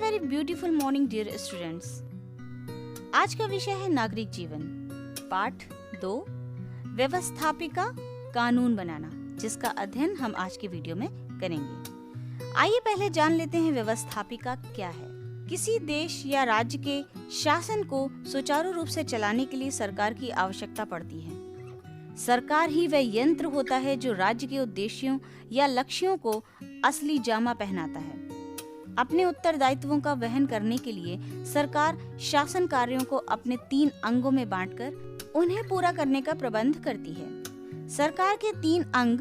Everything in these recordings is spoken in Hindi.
Very beautiful morning dear students. आज का विषय है नागरिक जीवन, पाठ 2, व्यवस्थापिका कानून बनाना, जिसका अध्ययन हम आज के वीडियो में करेंगे। आइए पहले जान लेते हैं व्यवस्थापिका क्या है। किसी देश या राज्य के शासन को सुचारू रूप से चलाने के लिए सरकार की आवश्यकता पड़ती है। सरकार ही वह यंत्र होता है जो राज्य के उद्देश्यों या लक्ष्यों को असली जामा पहनाता है। अपने उत्तरदायित्वों का वहन करने के लिए सरकार शासन कार्यों को अपने 3 अंगों में बांटकर उन्हें पूरा करने का प्रबंध करती है। सरकार के 3 अंग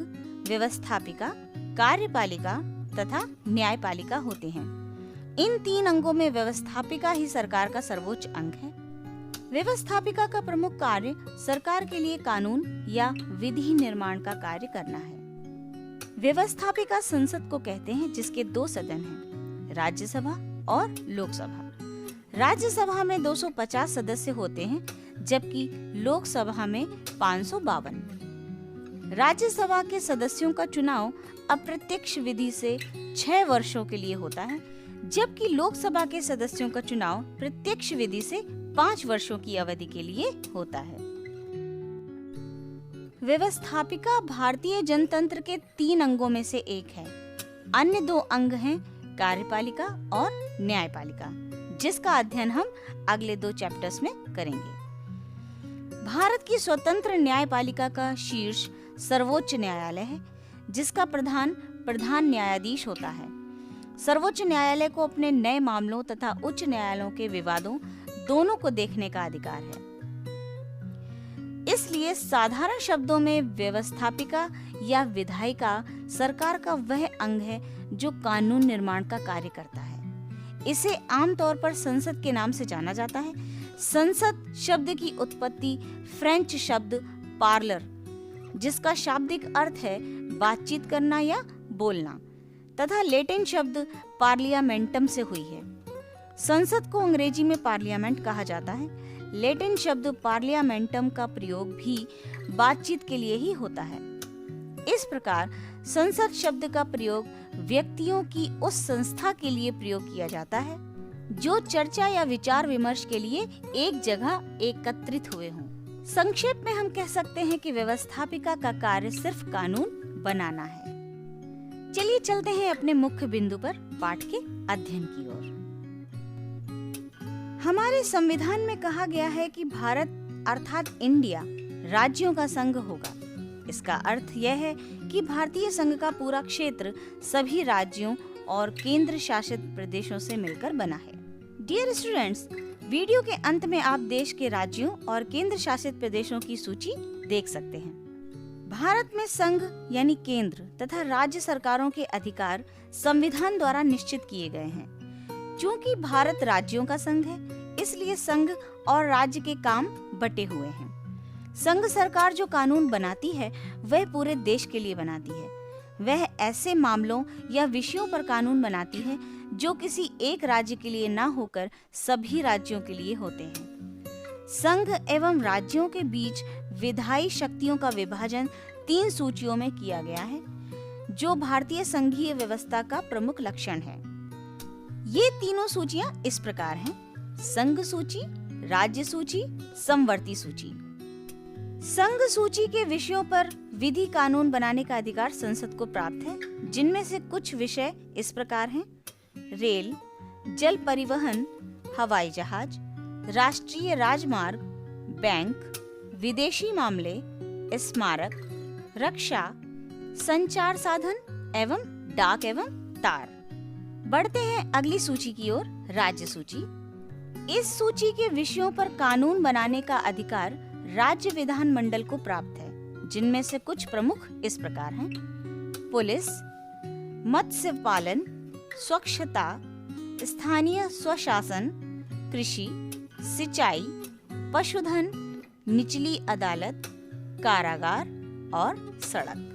व्यवस्थापिका, कार्यपालिका तथा न्यायपालिका होते हैं। इन 3 अंगों में व्यवस्थापिका ही सरकार का सर्वोच्च अंग है। व्यवस्थापिका का प्रमुख कार्य सरकार के लिए कानून या विधि निर्माण का कार्य करना है। व्यवस्थापिका संसद को कहते हैं, जिसके 2 सदन हैं, राज्यसभा और लोकसभा। राज्यसभा में 250 सदस्य होते हैं, जबकि लोकसभा में 552। राज्यसभा के सदस्यों का चुनाव अप्रत्यक्ष विधि से 6 वर्षों के लिए होता है, जबकि लोकसभा के सदस्यों का चुनाव प्रत्यक्ष विधि से 5 वर्षों की अवधि के लिए होता है। व्यवस्थापिका भारतीय जनतंत्र के 3 अंगों में से एक है। अन्य 2 अंग हैं कार्यपालिका और न्यायपालिका, जिसका अध्ययन हम अगले 2 चैप्टर्स में करेंगे। भारत की स्वतंत्र न्यायपालिका का शीर्ष सर्वोच्च न्यायालय है, जिसका प्रधान न्यायाधीश होता है। सर्वोच्च न्यायालय को अपने नए मामलों तथा उच्च न्यायालयों के विवादों दोनों को देखने का अधिकार है। इसलिए साधारण शब्दों में व्यवस्थापिका या विधायिका सरकार का वह अंग है जो कानून निर्माण का कार्य करता है। इसे आमतौर पर संसद के नाम से जाना जाता है। संसद शब्द की उत्पत्ति फ्रेंच शब्द पार्लर, जिसका शाब्दिक अर्थ है बातचीत करना या बोलना, तथा लैटिन शब्द पार्लियामेंटम से हुई है। संसद को अंग्रेजी में पार्लियामेंट कहा जाता है। लैटिन शब्द पार्लियामेंटम का प्रयोग भी बातचीत के लिए ही होता है। इस प्रकार संसद शब्द का प्रयोग व्यक्तियों की उस संस्था के लिए प्रयोग किया जाता है जो चर्चा या विचार विमर्श के लिए एक जगह एकत्रित हुए हों। संक्षेप में हम कह सकते हैं कि व्यवस्थापिका का कार्य सिर्फ कानून बनाना है। चलिए चलते हैं अपने मुख्य बिंदु पर, पाठ के अध्ययन की ओर। हमारे संविधान में कहा गया है कि भारत अर्थात इंडिया राज्यों का संघ होगा। इसका अर्थ यह है कि भारतीय संघ का पूरा क्षेत्र सभी राज्यों और केंद्र शासित प्रदेशों से मिलकर बना है। डियर स्टूडेंट्स, वीडियो के अंत में आप देश के राज्यों और केंद्र शासित प्रदेशों की सूची देख सकते हैं। भारत में संघ यानी केंद्र तथा राज्य सरकारों के अधिकार संविधान द्वारा निश्चित किए गए हैं। चूंकि भारत राज्यों का संघ है, इसलिए संघ और राज्य के काम बटे हुए हैं। संघ सरकार जो कानून बनाती है वह पूरे देश के लिए बनाती है। वह ऐसे मामलों या विषयों पर कानून बनाती है जो किसी एक राज्य के लिए न होकर सभी राज्यों के लिए होते हैं। संघ एवं राज्यों के बीच विधायी शक्तियों का विभाजन 3 सूचियों में किया गया है, जो भारतीय संघीय व्यवस्था का प्रमुख लक्षण है। ये तीनों सूचियां इस प्रकार हैं: संघ सूची, राज्य सूची, समवर्ती सूची। संघ सूची के विषयों पर विधि कानून बनाने का अधिकार संसद को प्राप्त है, जिनमें से कुछ विषय इस प्रकार हैं: रेल, जल परिवहन, हवाई जहाज, राष्ट्रीय राजमार्ग, बैंक, विदेशी मामले, स्मारक, रक्षा, संचार साधन एवं डाक एवं तार। बढ़ते हैं अगली सूची की ओर, राज्य सूची। इस सूची के विषयों पर कानून बनाने का अधिकार राज्य विधान मंडल को प्राप्त है, जिनमें से कुछ प्रमुख इस प्रकार हैं: पुलिस, मत्स्य पालन, स्वच्छता, स्थानीय स्वशासन, कृषि, सिंचाई, पशुधन, निचली अदालत, कारागार और सड़क।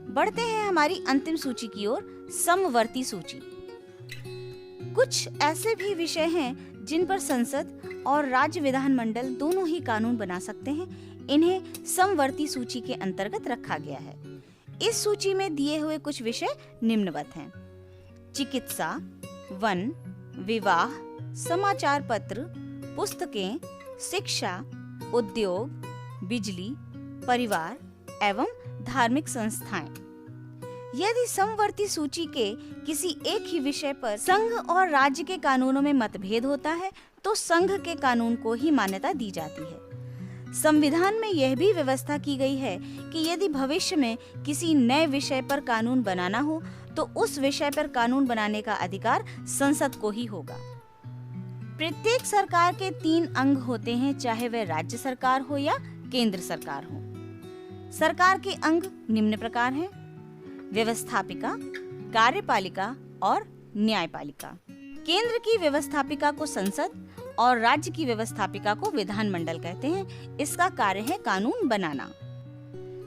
बढ़ते हैं हमारी अंतिम सूची की ओर, समवर्ती सूची। कुछ ऐसे भी विषय हैं जिन पर संसद और राज्य विधानमंडल दोनों ही कानून बना सकते हैं। इन्हें समवर्ती सूची के अंतर्गत रखा गया है। इस सूची में दिए हुए कुछ विषय निम्नवत हैं: चिकित्सा, वन, विवाह, समाचार पत्र, पुस्तकें, शिक्षा, उद्योग, बिजली, परिवार एवं धार्मिक संस्थाएं। यदि समवर्ती सूची के किसी एक ही विषय पर संघ और राज्य के कानूनों में मतभेद होता है तो संघ के कानून को ही मान्यता दी जाती है। संविधान में यह भी व्यवस्था की गई है कि यदि भविष्य में किसी नए विषय पर कानून बनाना हो तो उस विषय पर कानून बनाने का अधिकार संसद को ही होगा। प्रत्येक सरकार के 3 अंग होते हैं, चाहे वह राज्य सरकार हो या केंद्र सरकार हो। सरकार के अंग निम्न प्रकार हैं: व्यवस्थापिका, कार्यपालिका और न्यायपालिका। केंद्र की व्यवस्थापिका को संसद और राज्य की व्यवस्थापिका को विधानमंडल कहते हैं। इसका कार्य है कानून बनाना।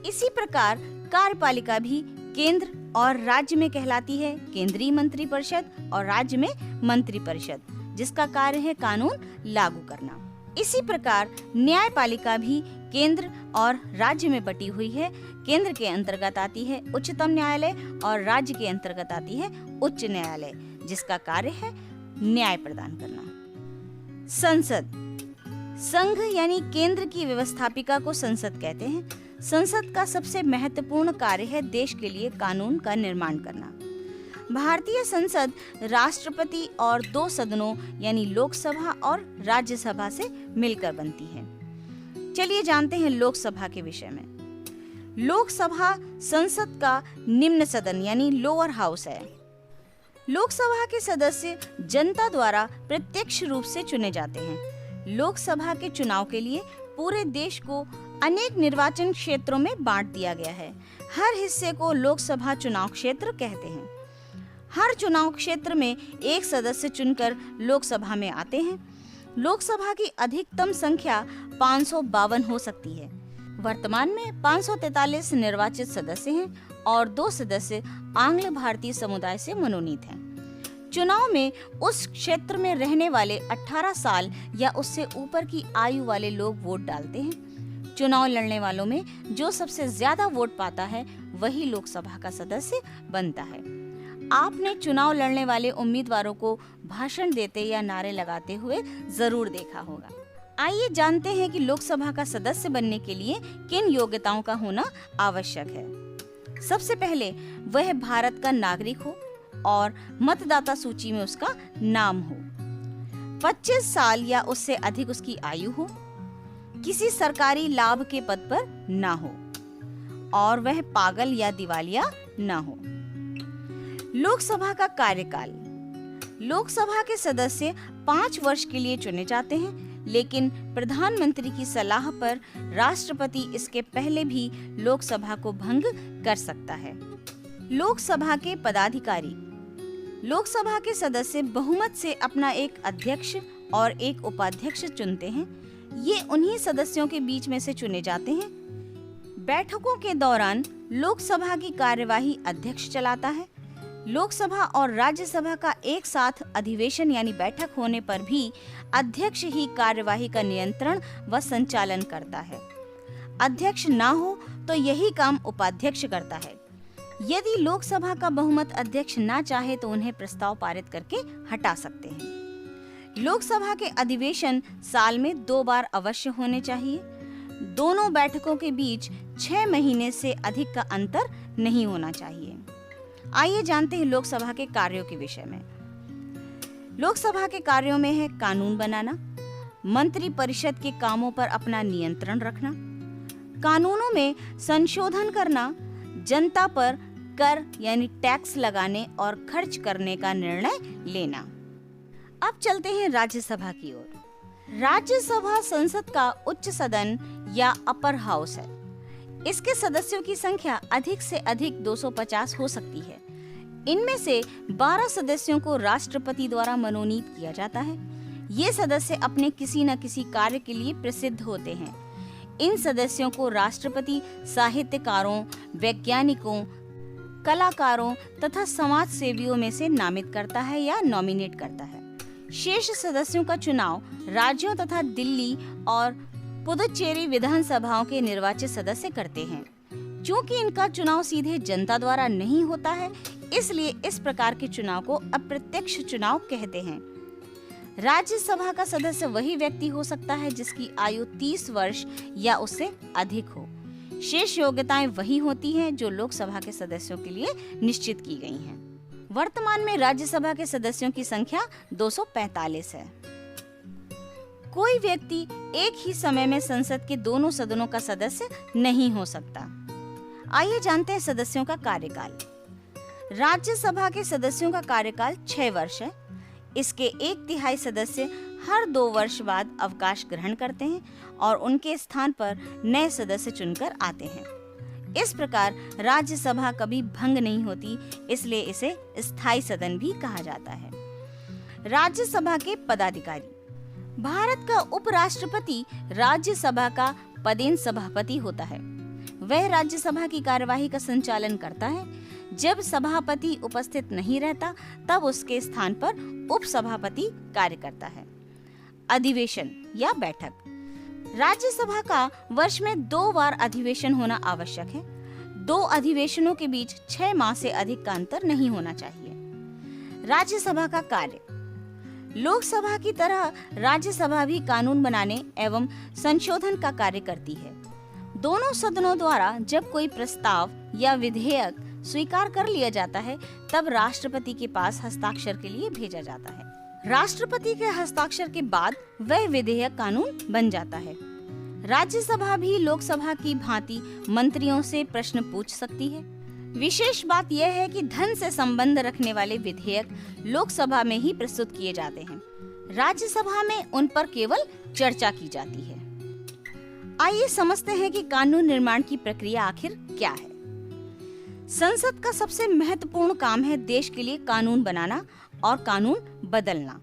इसी प्रकार कार्यपालिका भी केंद्र और राज्य में कहलाती है केंद्रीय मंत्रिपरिषद और राज्य में मंत्रिपरिषद, जिसका कार्य है कानून लागू करना। इसी प्रकार न्यायपालिका भी केंद्र और राज्य में बटी हुई है। केंद्र के अंतर्गत आती है उच्चतम न्यायालय और राज्य के अंतर्गत आती है उच्च न्यायालय, जिसका कार्य है न्याय प्रदान करना। संसद, संघ यानी केंद्र की व्यवस्थापिका को संसद कहते हैं। संसद का सबसे महत्वपूर्ण कार्य है देश के लिए कानून का निर्माण करना। भारतीय संसद राष्ट्रपति और 2 सदनों यानी लोकसभा और राज्यसभा से मिलकर बनती है। चलिए जानते हैं लोकसभा के विषय में। लोकसभा संसद का निम्न सदन यानी लोअर हाउस है। लोकसभा के सदस्य जनता द्वारा प्रत्यक्ष रूप से चुने जाते हैं। लोकसभा के चुनाव के लिए पूरे देश को अनेक निर्वाचन क्षेत्रों में बांट दिया गया है। हर हिस्से को लोकसभा चुनाव क्षेत्र कहते हैं। हर चुनाव क्षेत्र में एक सदस्य चुनकर लोकसभा में आते हैं। लोकसभा की अधिकतम संख्या 552 हो सकती है। वर्तमान में 543 निर्वाचित सदस्य हैं और 2 सदस्य आंग्ल भारतीय समुदाय से मनोनीत हैं। चुनाव में उस क्षेत्र में रहने वाले 18 साल या उससे ऊपर की आयु वाले लोग वोट डालते हैं। चुनाव लड़ने वालों में जो सबसे ज्यादा वोट पाता है वही लोकसभा का सदस्य बनता है। आपने चुनाव लड़ने वाले उम्मीदवारों को भाषण देते या नारे लगाते हुए जरूर देखा होगा। आइए जानते हैं कि लोकसभा का सदस्य बनने के लिए किन योग्यताओं का होना आवश्यक है। सबसे पहले वह भारत का नागरिक हो और मतदाता सूची में उसका नाम हो। 25 साल या उससे अधिक उसकी आयु हो। किसी सरकारी लाभ के पद पर ना हो और वह पागल या दिवालिया ना हो। लोकसभा का कार्यकाल, लोकसभा के सदस्य 5 वर्ष के लिए चुने जाते हैं, लेकिन प्रधानमंत्री की सलाह पर राष्ट्रपति इसके पहले भी लोकसभा को भंग कर सकता है। लोकसभा के पदाधिकारी, लोकसभा के सदस्य बहुमत से अपना एक अध्यक्ष और एक उपाध्यक्ष चुनते हैं। ये उन्हीं सदस्यों के बीच में से चुने जाते हैं। बैठकों के दौरान लोकसभा की कार्यवाही अध्यक्ष चलाता है। लोकसभा और राज्यसभा का एक साथ अधिवेशन यानी बैठक होने पर भी अध्यक्ष ही कार्यवाही का नियंत्रण व संचालन करता है। अध्यक्ष ना हो तो यही काम उपाध्यक्ष करता है। यदि लोकसभा का बहुमत अध्यक्ष ना चाहे तो उन्हें प्रस्ताव पारित करके हटा सकते हैं। लोकसभा के अधिवेशन साल में 2 बार अवश्य होने चाहिए। दोनों बैठकों के बीच 6 महीने से अधिक का अंतर नहीं होना चाहिए। आइए जानते हैं लोकसभा के कार्यों के विषय में। लोकसभा के कार्यों में है कानून बनाना, मंत्री परिषद के कामों पर अपना नियंत्रण रखना, कानूनों में संशोधन करना, जनता पर कर यानी टैक्स लगाने और खर्च करने का निर्णय लेना। अब चलते हैं राज्यसभा की ओर। राज्यसभा संसद का उच्च सदन या अपर हाउस है। इसके सदस्यों की संख्या अधिक से अधिक 250 हो सकती है। इनमें से 12 सदस्यों को राष्ट्रपति द्वारा मनोनीत किया जाता है। ये सदस्य अपने किसी न किसी कार्य के लिए प्रसिद्ध होते हैं। इन सदस्यों को राष्ट्रपति साहित्यकारों, वैज्ञानिकों, कलाकारों तथा समाज सेवियों में से नामित करता है या नॉमिनेट करता है। शेष सदस्यों का चुनाव राज्यों तथा दिल्ली और पुदुचेरी विधानसभाओं के निर्वाचित सदस्य करते हैं। क्योंकि इनका चुनाव सीधे जनता द्वारा नहीं होता है, इसलिए इस प्रकार के चुनाव को अप्रत्यक्ष चुनाव कहते हैं। राज्यसभा का सदस्य वही व्यक्ति हो सकता है जिसकी आयु 30 वर्ष या उससे अधिक हो। शेष योग्यताएं वही होती हैं जो लोकसभा के सदस्यों के लिए निश्चित की गई हैं। वर्तमान में राज्यसभा के सदस्यों की संख्या 245 है। कोई व्यक्ति एक ही समय में संसद के दोनों सदनों का सदस्य नहीं हो सकता। आइए जानते हैं सदस्यों का कार्यकाल। राज्यसभा के सदस्यों का कार्यकाल 6 वर्ष है। इसके 1/3 सदस्य हर 2 वर्ष बाद अवकाश ग्रहण करते हैं और उनके स्थान पर नए सदस्य चुनकर आते हैं। इस प्रकार राज्यसभा कभी भंग नहीं होती, इसलिए इसे स्थायी सदन भी कहा जाता है। राज्यसभा के पदाधिकारी। भारत का उपराष्ट्रपति राज्यसभा का पदेन सभापति होता है। वह राज्यसभा की कार्यवाही का संचालन करता है। जब सभापति उपस्थित नहीं रहता तब उसके स्थान पर उपसभापति कार्य करता है। अधिवेशन या बैठक। राज्यसभा का वर्ष में 2 बार अधिवेशन होना आवश्यक है। 2 अधिवेशनों के बीच 6 माह से अधिक का अंतर नहीं होना चाहिए। राज्यसभा का कार्य। लोकसभा की तरह राज्यसभा भी कानून बनाने एवं संशोधन का कार्य करती है। दोनों सदनों द्वारा जब कोई प्रस्ताव या विधेयक स्वीकार कर लिया जाता है तब राष्ट्रपति के पास हस्ताक्षर के लिए भेजा जाता है। राष्ट्रपति के हस्ताक्षर के बाद वह विधेयक कानून बन जाता है। राज्यसभा भी लोकसभा की भांति मंत्रियों से प्रश्न पूछ सकती है। विशेष बात यह है कि धन से संबंध रखने वाले विधेयक लोकसभा में ही प्रस्तुत किए जाते हैं। राज्यसभा में उन पर केवल चर्चा की जाती है। आइए समझते हैं कि कानून निर्माण की प्रक्रिया आखिर क्या है। संसद का सबसे महत्वपूर्ण काम है देश के लिए कानून बनाना और कानून बदलना।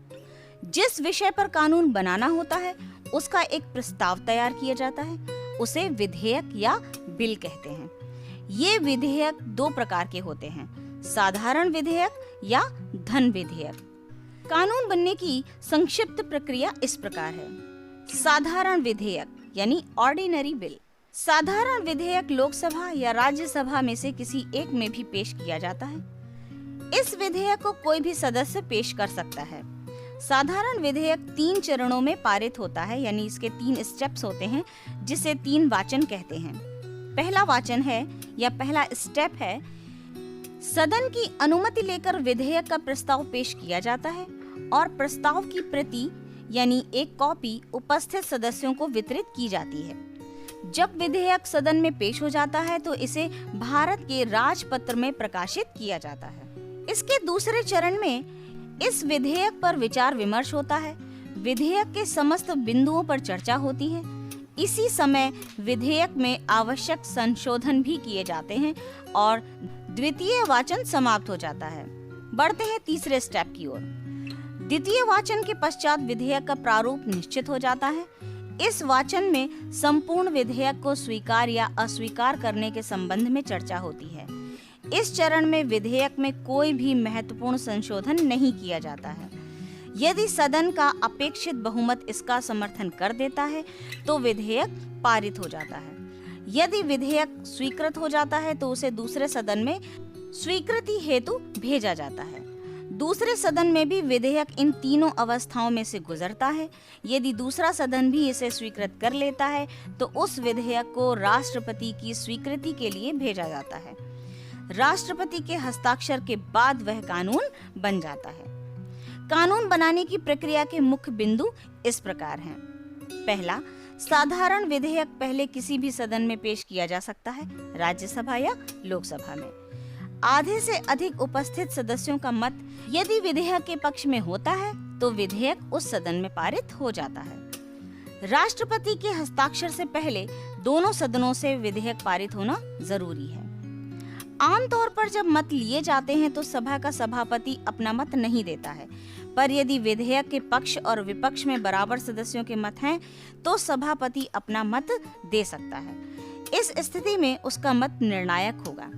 जिस विषय पर कानून बनाना होता है उसका एक प्रस्ताव तैयार किया जाता है, उसे विधेयक या बिल कहते हैं। ये विधेयक 2 प्रकार के होते हैं, साधारण विधेयक या धन विधेयक। कानून बनने की संक्षिप्त प्रक्रिया इस प्रकार है। साधारण विधेयक यानी ऑर्डिनरी बिल। साधारण विधेयक लोकसभा या राज्यसभा में से किसी एक में भी पेश किया जाता है। इस विधेयक को कोई भी सदस्य पेश कर सकता है। साधारण विधेयक 3 चरणों में पारित होता है, यानी इसके 3 स्टेप्स होते हैं जिसे 3 वाचन कहते हैं। पहला वाचन है या पहला स्टेप है, सदन की अनुमति लेकर विधेयक का प्रस्ताव पेश किया जाता है और प्रस्ताव की प्रति यानी एक कॉपी उपस्थित सदस्यों को वितरित की जाती है। जब विधेयक सदन में पेश हो जाता है तो इसे भारत के राजपत्र में प्रकाशित किया जाता है। इसके दूसरे चरण में इस विधेयक पर विचार विमर्श होता है। विधेयक के समस्त बिंदुओं पर चर्चा होती है। इसी समय विधेयक में आवश्यक संशोधन भी किए जाते हैं और द्वितीय वाचन समाप्त हो जाता है। बढ़ते हैं तीसरे स्टेप की ओर। द्वितीय वाचन के पश्चात विधेयक का प्रारूप निश्चित हो जाता है। इस वाचन में संपूर्ण विधेयक को स्वीकार या अस्वीकार करने के संबंध में चर्चा होती है। इस चरण में विधेयक में कोई भी महत्वपूर्ण संशोधन नहीं किया जाता है। यदि सदन का अपेक्षित बहुमत इसका समर्थन कर देता है तो विधेयक पारित हो जाता है। यदि विधेयक स्वीकृत हो जाता है तो उसे दूसरे सदन में स्वीकृति हेतु भेजा जाता है। दूसरे सदन में भी विधेयक इन तीनों अवस्थाओं में से गुजरता है। यदि दूसरा सदन भी इसे स्वीकृत कर लेता है तो उस विधेयक को राष्ट्रपति की स्वीकृति के लिए भेजा जाता है। राष्ट्रपति के हस्ताक्षर के बाद वह कानून बन जाता है। कानून बनाने की प्रक्रिया के मुख्य बिंदु इस प्रकार हैं। पहला, साधारण विधेयक पहले किसी भी सदन में पेश किया जा सकता है, राज्यसभा या लोकसभा में। आधे से अधिक उपस्थित सदस्यों का मत यदि विधेयक के पक्ष में होता है तो विधेयक उस सदन में पारित हो जाता है। राष्ट्रपति के हस्ताक्षर से पहले दोनों सदनों से विधेयक पारित होना जरूरी है। आमतौर पर जब मत लिए जाते हैं तो सभा का सभापति अपना मत नहीं देता है, पर यदि विधेयक के पक्ष और विपक्ष में बराबर सदस्यों के मत हैं तो सभापति अपना मत दे सकता है। इस स्थिति में उसका मत निर्णायक होगा।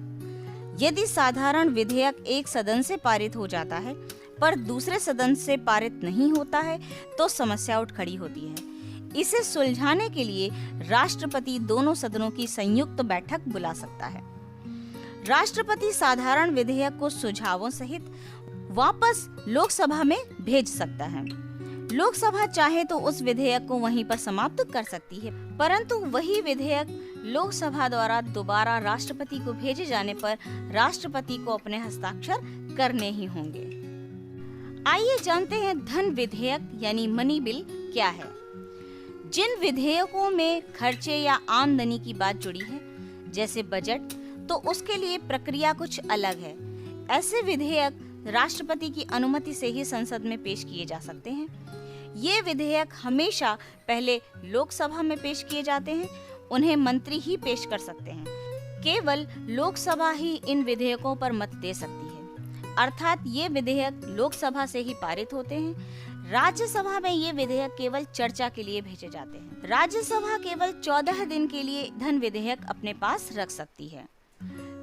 यदि साधारण विधेयक एक सदन से पारित हो जाता है पर दूसरे सदन से पारित नहीं होता है तो समस्या उठ खड़ी होती है। इसे सुलझाने के लिए राष्ट्रपति दोनों सदनों की संयुक्त बैठक बुला सकता है। राष्ट्रपति साधारण विधेयक को सुझावों सहित वापस लोकसभा में भेज सकता है। लोकसभा चाहे तो उस विधेयक को वहीं पर समाप्त कर सकती है, परंतु वही विधेयक लोकसभा द्वारा दोबारा राष्ट्रपति को भेजे जाने पर राष्ट्रपति को अपने हस्ताक्षर करने ही होंगे। आइए जानते हैं धन विधेयक यानी मनी बिल क्या है। जिन विधेयकों में खर्चे या आमदनी की बात जुड़ी है, जैसे बजट, तो उसके लिए प्रक्रिया कुछ अलग है। ऐसे विधेयक राष्ट्रपति की अनुमति से ही संसद में पेश किए जा सकते हैं। ये विधेयक हमेशा पहले लोकसभा में पेश किए जाते हैं, उन्हें मंत्री ही पेश कर सकते हैं। केवल लोकसभा ही इन विधेयकों पर मत दे सकती है, अर्थात ये विधेयक लोकसभा से ही पारित होते हैं। राज्यसभा में ये विधेयक केवल चर्चा के लिए भेजे जाते हैं। राज्यसभा केवल 14 दिन के लिए धन विधेयक अपने पास रख सकती है।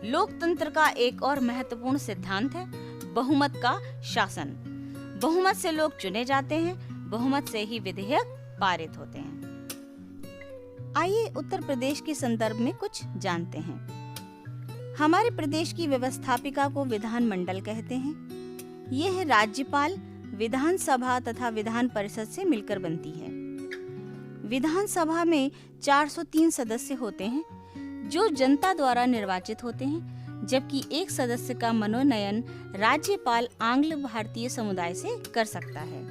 लोकतंत्र का एक और महत्वपूर्ण सिद्धांत है बहुमत का शासन। बहुमत से लोग चुने जाते हैं, बहुमत से ही विधेयक पारित होते हैं। आइए उत्तर प्रदेश के संदर्भ में कुछ जानते हैं। हमारे प्रदेश की व्यवस्थापिका को विधानमंडल कहते हैं। यह राज्यपाल, विधानसभा तथा विधान परिषद से मिलकर बनती है। विधानसभा में 403 सदस्य होते हैं जो जनता द्वारा निर्वाचित होते हैं, जबकि एक सदस्य का मनोनयन राज्यपाल आंग्ल भारतीय समुदाय से कर सकता है।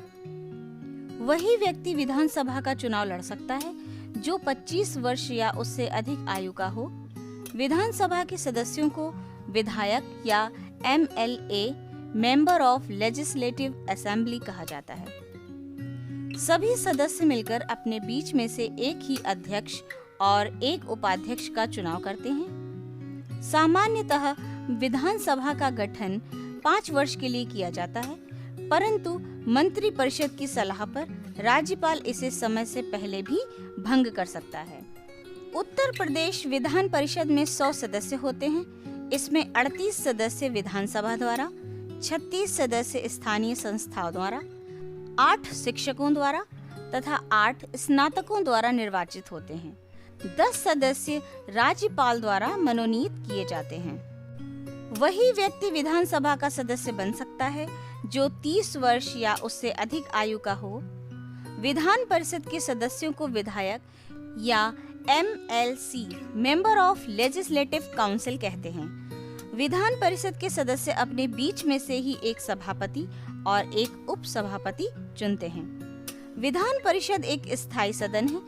वही व्यक्ति विधानसभा का चुनाव लड़ सकता है जो 25 वर्ष या उससे अधिक आयु का हो। विधानसभा के सदस्यों को विधायक या MLA, member of legislative assembly कहा जाता है। सभी सदस्य मिलकर अपने बीच में से एक ही अध्यक्ष और एक उपाध्यक्ष का चुनाव करते हैं। सामान्यतः विधानसभा का गठन 5 वर्ष के लिए किया जाता है, परंतु मंत्री परिषद की सलाह पर राज्यपाल इसे समय से पहले भी भंग कर सकता है। उत्तर प्रदेश विधान परिषद में 100 सदस्य होते हैं। इसमें 38 सदस्य विधानसभा द्वारा, 36 सदस्य स्थानीय संस्थाओं द्वारा, 8 शिक्षकों द्वारा तथा 8 स्नातकों द्वारा निर्वाचित होते हैं। 10 सदस्य राज्यपाल द्वारा मनोनीत किए जाते हैं। वही व्यक्ति विधानसभा का सदस्य बन सकता है जो 30 वर्ष या उससे अधिक आयु का हो। विधान परिषद के सदस्यों को विधायक या MLC, member of legislative council कहते हैं। विधान परिषद के सदस्य अपने बीच में से ही एक सभापति और एक उपसभापति चुनते हैं। विधान परिषद एक स्थायी सदन है।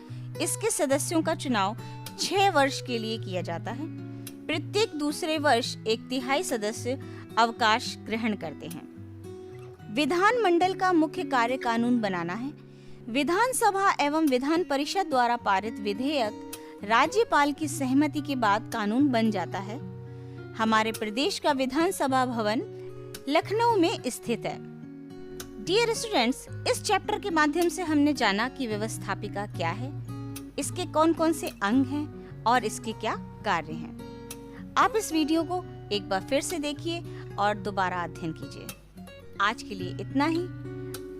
इसके सदस्यों का चुनाव 6 वर्ष के लिए किया जाता है। प्रत्येक दूसरे वर्ष 1/3 सदस्य अवकाश ग्रहण करते हैं। विधानमंडल का मुख्य कार्य कानून बनाना है। विधानसभा एवं विधान परिषद द्वारा पारित विधेयक राज्यपाल की सहमति के बाद कानून बन जाता है। हमारे प्रदेश का विधानसभा भवन लखनऊ में स्थित है। डियर स्टूडेंट्स, इस चैप्टर के माध्यम से हमने जाना कि व्यवस्थापिका क्या है, इसके कौन कौन से अंग हैं और इसके क्या कार्य हैं। आप इस वीडियो को एक बार फिर से देखिए और दोबारा अध्ययन कीजिए। आज के लिए इतना ही।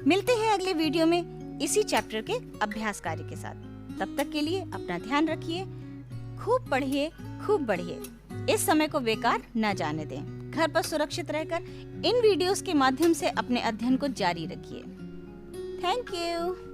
मिलते हैं अगले वीडियो में इसी चैप्टर के अभ्यास कार्य के साथ। तब तक के लिए अपना ध्यान रखिए, खूब पढ़िए, खूब बढ़िए। इस समय को बेकार न जाने दें। घर पर सुरक्षित रहकर इन वीडियोस के माध्यम से अपने अध्ययन को जारी रखिए। Thank you.